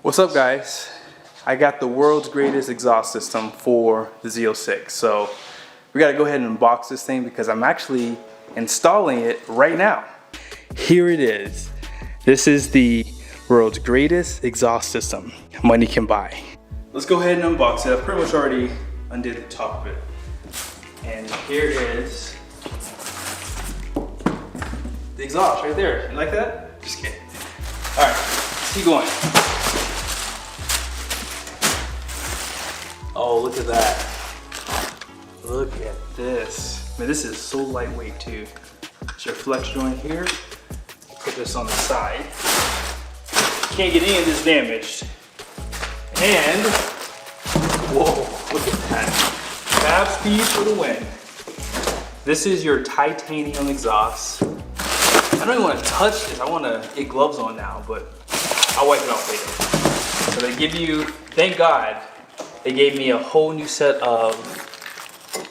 What's up, guys? I got the world's greatest exhaust system for the Z06. So we gotta go ahead and unbox this thing because I'm actually installing it right now. Here it is. This is the world's greatest exhaust system money can buy. Let's go ahead and unbox it. I pretty much already undid the top of it. And here is the exhaust right there. You like that? Just kidding. All right, let's keep going. Oh, look at that. Look at this. Man, this is so lightweight too. It's your flex joint here. Put this on the side. Can't get any of this damaged. And, whoa, look at that. Fabspeed for the win. This is your titanium exhaust. I don't even want to touch this. I want to get gloves on now, but I'll wipe it off later. So they give you, thank God, they gave me a whole new set of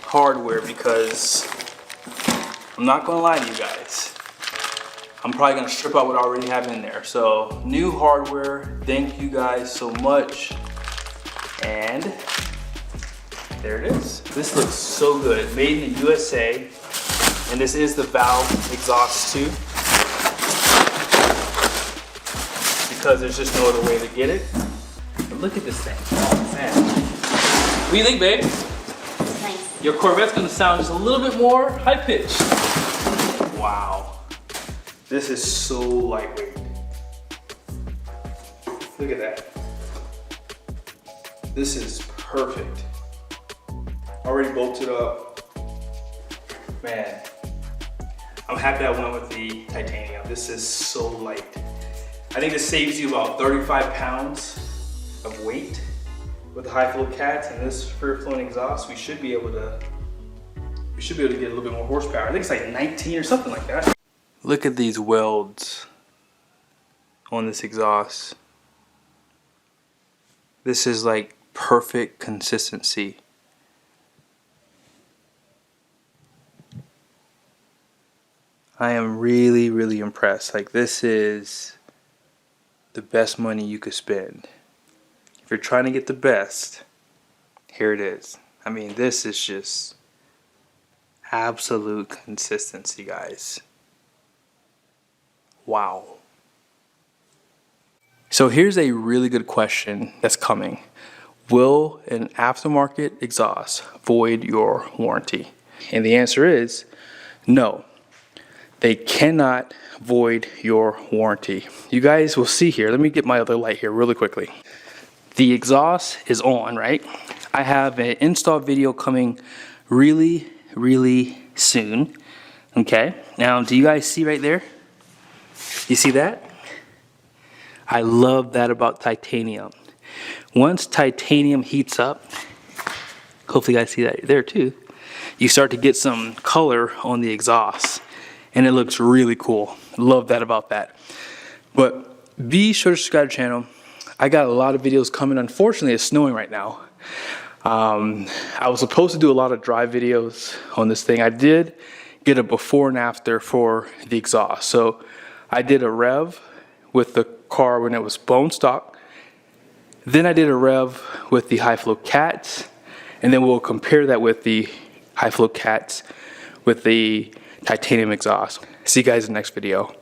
hardware because I'm not gonna lie to you guys. I'm probably gonna strip out what I already have in there. So new hardware, thank you guys so much. And there it is. This looks so good, made in the USA. And this is the valve exhaust too. Because there's just no other way to get it. But look at this thing, oh man. What do you think, babe? It's nice. Your Corvette's gonna sound just a little bit more high pitched. Wow. This is so lightweight. Look at that. This is perfect. Already bolted up. Man, I'm happy I went with the titanium. This is so light. I think this saves you about 35 pounds of weight. With the high flow cats and this free flowing exhaust, we should be able to get a little bit more horsepower. I think it's like 19 or something like that. Look at these welds on this exhaust. This is like perfect consistency. I am really, really impressed. Like, this is the best money you could spend. If you're trying to get the best, here it is. I mean, this is just absolute consistency, guys. Wow. So here's a really good question that's coming. Will an aftermarket exhaust void your warranty? And the answer is no. They cannot void your warranty. You guys will see here. Let me get my other light here really quickly. The exhaust is on, right? I have an install video coming really, really soon. Okay, now do you guys see right there? You see that? I love that about titanium. Once titanium heats up, hopefully you guys see that there too, you start to get some color on the exhaust and it looks really cool. Love that about that. But be sure to subscribe to the channel. I got a lot of videos coming. Unfortunately, it's snowing right now. I was supposed to do a lot of drive videos on this thing. I did get a before and after for the exhaust. So I did a rev with the car when it was bone stock. Then I did a rev with the high flow cats. And then we'll compare that with the high flow cats with the titanium exhaust. See you guys in the next video.